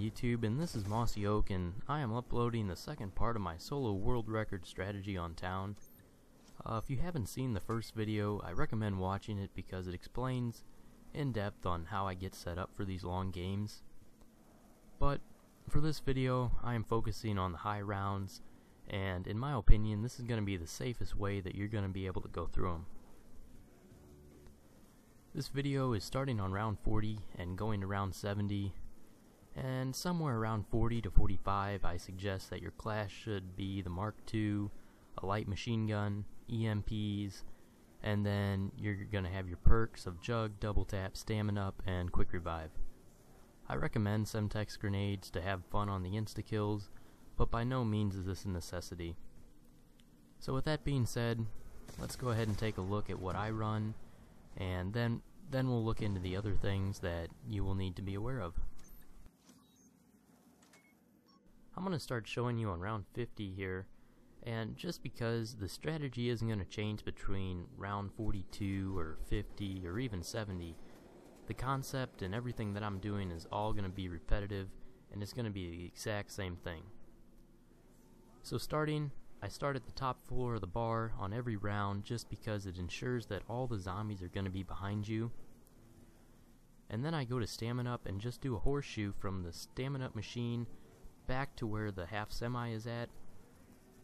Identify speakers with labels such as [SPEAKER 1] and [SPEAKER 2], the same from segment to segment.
[SPEAKER 1] YouTube, and this is Mossy and I am uploading the second part of my solo world record strategy on town. If you haven't seen the first video, I recommend watching it because it explains in depth on how I get set up for these long games. But for this video, I am focusing on the high rounds, and in my opinion, this is going to be the safest way that you're going to be able to go through them. This video is starting on round 40 and going to round 70, and somewhere around 40 to 45 I suggest that your class should be the Mark II, a light machine gun, EMPs, and then you're going to have your perks of Jug, Double Tap, Stamina Up, and Quick Revive. I recommend Semtex grenades to have fun on the insta-kills, but by no means is this a necessity. So with that being said, let's go ahead and take a look at what I run, and then we'll look into the other things that you will need to be aware of. I'm going to start showing you on round 50 here, and just because the strategy isn't going to change between round 42 or 50 or even 70, the concept and everything that I'm doing is all going to be repetitive, and it's going to be the exact same thing. So I start at the top floor of the bar on every round just because it ensures that all the zombies are going to be behind you. And then I go to Stamina Up and just do a horseshoe from the Stamina Up machine back to where the half semi is at,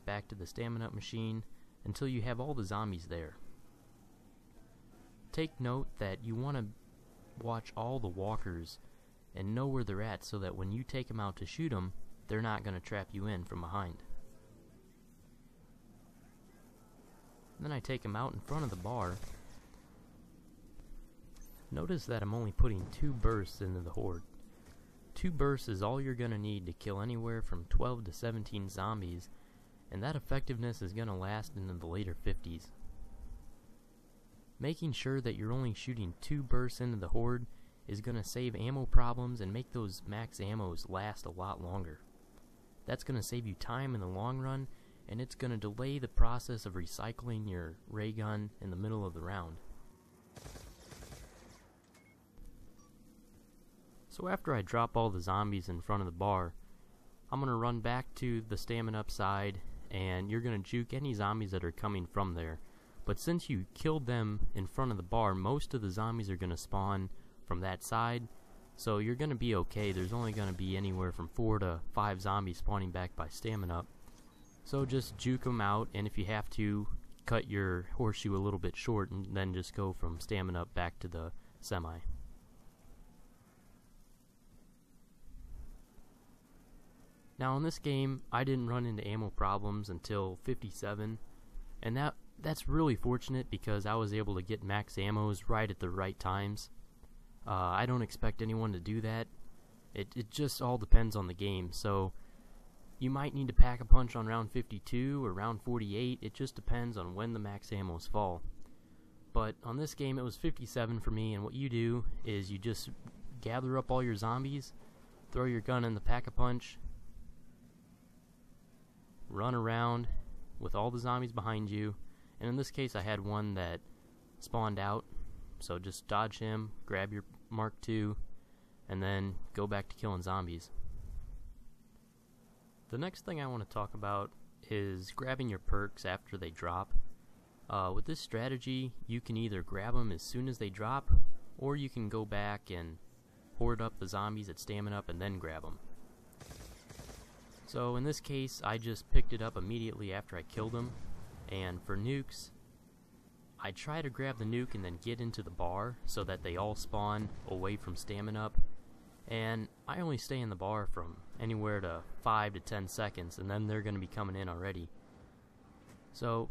[SPEAKER 1] back to the Stamina Up machine, until you have all the zombies there. Take note that you want to watch all the walkers and know where they're at so that when you take them out to shoot them, they're not going to trap you in from behind. Then I take them out in front of the bar. Notice that I'm only putting 2 bursts into the horde. 2 bursts is all you're going to need to kill anywhere from 12 to 17 zombies, and that effectiveness is going to last into the later 50s. Making sure that you're only shooting 2 bursts into the horde is going to save ammo problems and make those max ammos last a lot longer. That's going to save you time in the long run, and it's going to delay the process of recycling your ray gun in the middle of the round. So after I drop all the zombies in front of the bar, I'm going to run back to the Stamina Up side, and you're going to juke any zombies that are coming from there. But since you killed them in front of the bar, most of the zombies are going to spawn from that side, so you're going to be okay. There's only going to be anywhere from 4 to 5 zombies spawning back by Stamina Up. So just juke them out, and if you have to, cut your horseshoe a little bit short and then just go from Stamina Up back to the semi. Now in this game, I didn't run into ammo problems until 57, and that's really fortunate because I was able to get max ammos right at the right times. I don't expect anyone to do that. It just all depends on the game, so you might need to pack a punch on round 52 or round 48, it just depends on when the max ammos fall. But on this game it was 57 for me, and what you do is you just gather up all your zombies, throw your gun in the pack-a-punch, run around with all the zombies behind you, and in this case I had one that spawned out, so just dodge him, grab your Mark II, and then go back to killing zombies. The next thing I want to talk about is grabbing your perks after they drop. With this strategy, you can either grab them as soon as they drop, or you can go back and hoard up the zombies at Stamina Up and then grab them. So in this case, I just picked it up immediately after I killed them, and for nukes, I try to grab the nuke and then get into the bar so that they all spawn away from Stamina Up. And I only stay in the bar from anywhere to 5 to 10 seconds, and then they're going to be coming in already. So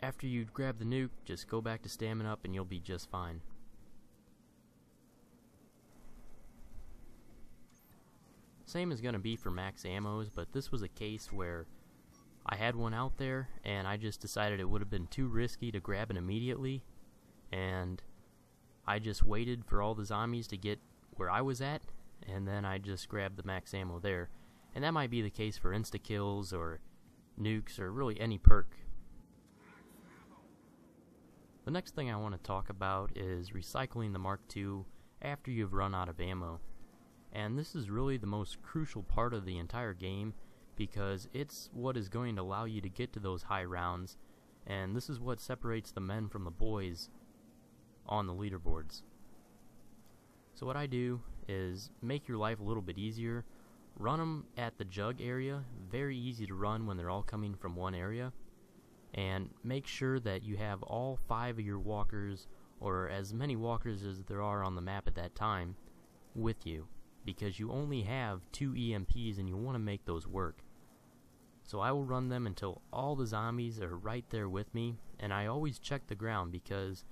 [SPEAKER 1] after you grab the nuke, just go back to Stamina Up and you'll be just fine. Same is going to be for max ammos, but this was a case where I had one out there and I just decided it would have been too risky to grab it immediately, and I just waited for all the zombies to get where I was at, and then I just grabbed the max ammo there. And that might be the case for insta-kills or nukes or really any perk. The next thing I want to talk about is recycling the Mark II after you've run out of ammo. And this is really the most crucial part of the entire game, because it's what is going to allow you to get to those high rounds, and this is what separates the men from the boys on the leaderboards. So what I do is make your life a little bit easier. Run them at the jug area, very easy to run when they're all coming from one area, and make sure that you have all 5 of your walkers, or as many walkers as there are on the map at that time, with you, because you only have 2 EMPs and you want to make those work. So I will run them until all the zombies are right there with me, and I always check the ground, because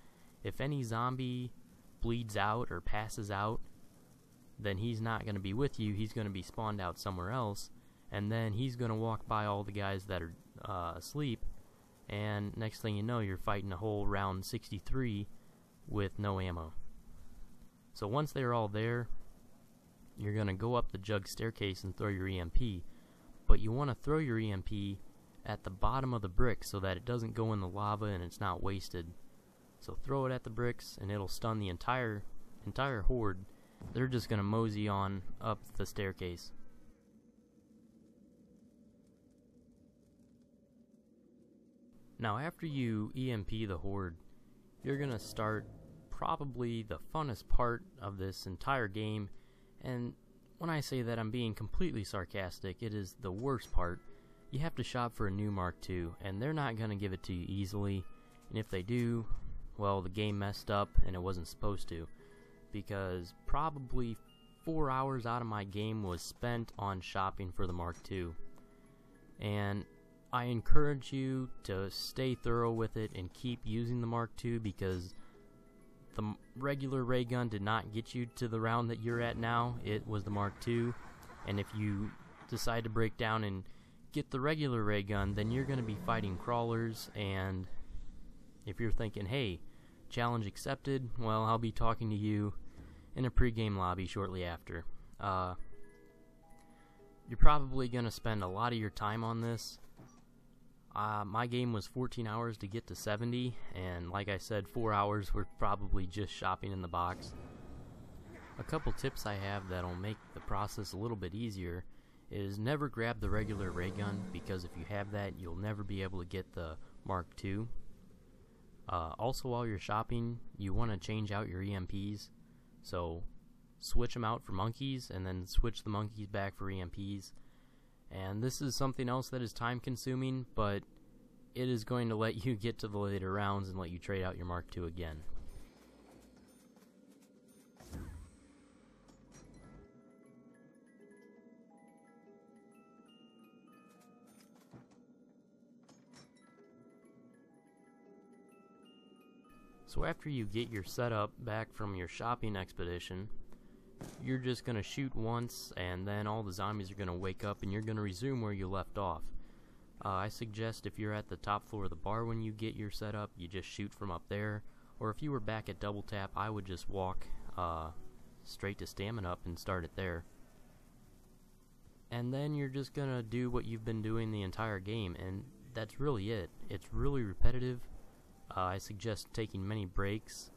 [SPEAKER 1] if any zombie bleeds out or passes out, then he's not going to be with you. He's going to be spawned out somewhere else, and then he's going to walk by all the guys that are asleep, and next thing you know, you're fighting a whole round 63 with no ammo. So once they're all there, you're going to go up the jug staircase and throw your EMP, but you want to throw your EMP at the bottom of the brick so that it doesn't go in the lava and it's not wasted. So throw it at the bricks and it'll stun the entire horde. They're just going to mosey on up the staircase. Now after you EMP the horde, you're going to start probably the funnest part of this entire game, and when I say that, I'm being completely sarcastic. It is the worst part. You have to shop for a new Mark II, and they're not going to give it to you easily, and if they do, well, the game messed up and it wasn't supposed to, because probably 4 hours out of my game was spent on shopping for the Mark II. And I encourage you to stay thorough with it and keep using the Mark II, because the regular ray gun did not get you to the round that you're at now. It was the Mark II, and if you decide to break down and get the regular ray gun, then you're going to be fighting crawlers, and if you're thinking, hey, challenge accepted, well, I'll be talking to you in a pre-game lobby shortly after. You're probably going to spend a lot of your time on this. My game was 14 hours to get to 70, and like I said, 4 hours were probably just shopping in the box. A couple tips I have that'll make the process a little bit easier is never grab the regular ray gun, because if you have that, you'll never be able to get the Mark II. Also, while you're shopping, you want to change out your EMPs, so switch them out for monkeys and then switch the monkeys back for EMPs. And this is something else that is time consuming, but it is going to let you get to the later rounds and let you trade out your Mark II again. So after you get your setup back from your shopping expedition, you're just going to shoot once, and then all the zombies are going to wake up and you're going to resume where you left off. I suggest if you're at the top floor of the bar when you get your setup, you just shoot from up there, or if you were back at double tap, I would just walk straight to stamina up and start it there. And then you're just going to do what you've been doing the entire game, and that's really it. It's really repetitive. I suggest taking many breaks.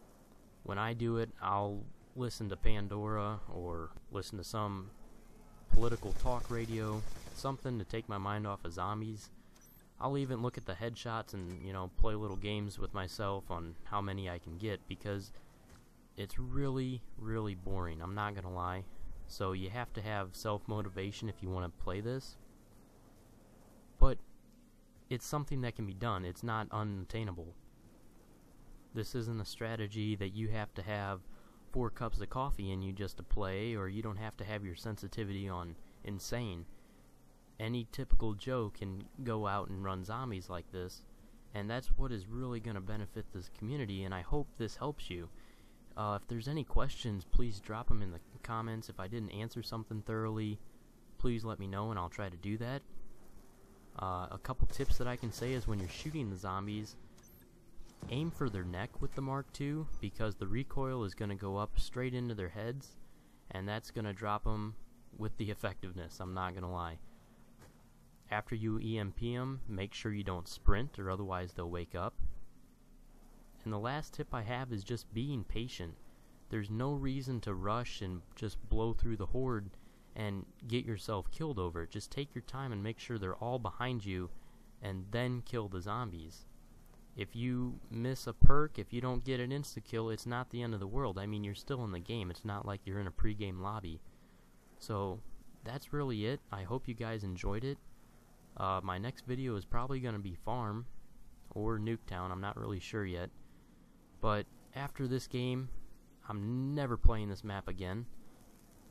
[SPEAKER 1] When I do it, I'll listen to Pandora or listen to some political talk radio, something to take my mind off of zombies. I'll even look at the headshots and, play little games with myself on how many I can get, because it's really, really boring, I'm not gonna lie. So you have to have self-motivation if you want to play this. But it's something that can be done. It's not unattainable. This isn't a strategy that you have to have 4 cups of coffee in you just to play, or you don't have to have your sensitivity on insane. Any typical Joe can go out and run zombies like this, and that's what is really going to benefit this community, and I hope this helps you. If there's any questions, please drop them in the comments. If I didn't answer something thoroughly, please let me know and I'll try to do that. A couple tips that I can say is when you're shooting the zombies, aim for their neck with the Mark II, because the recoil is going to go up straight into their heads, and that's going to drop them with the effectiveness, I'm not going to lie. After you EMP them, make sure you don't sprint, or otherwise they'll wake up. And the last tip I have is just being patient. There's no reason to rush and just blow through the horde and get yourself killed over it. Just take your time and make sure they're all behind you, and then kill the zombies. If you miss a perk, if you don't get an insta-kill, it's not the end of the world. I mean, you're still in the game. It's not like you're in a pre-game lobby. So, that's really it. I hope you guys enjoyed it. My next video is probably going to be Farm or Nuketown. I'm not really sure yet. But after this game, I'm never playing this map again.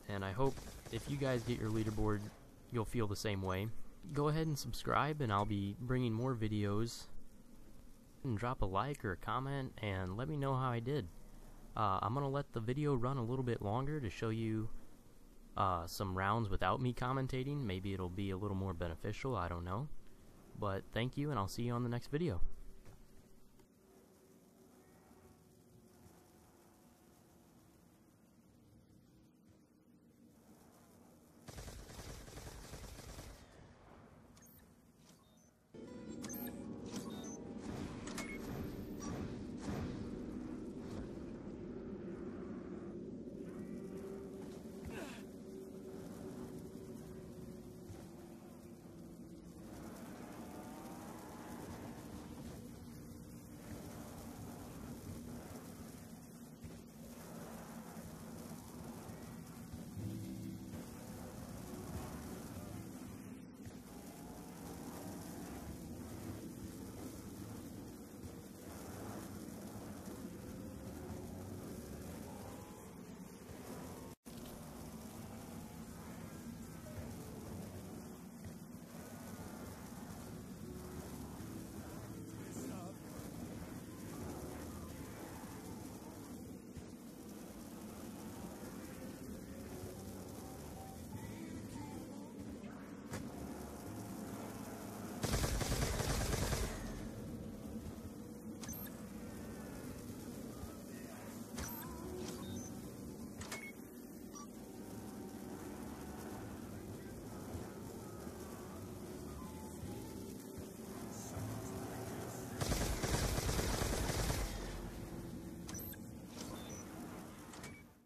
[SPEAKER 1] And I hope if you guys get your leaderboard, you'll feel the same way. Go ahead and subscribe, and I'll be bringing more videos. And drop a like or a comment and let me know how I did. I'm gonna let the video run a little bit longer to show you some rounds without me commentating. Maybe it'll be a little more beneficial, I don't know. But thank you, and I'll see you on the next video.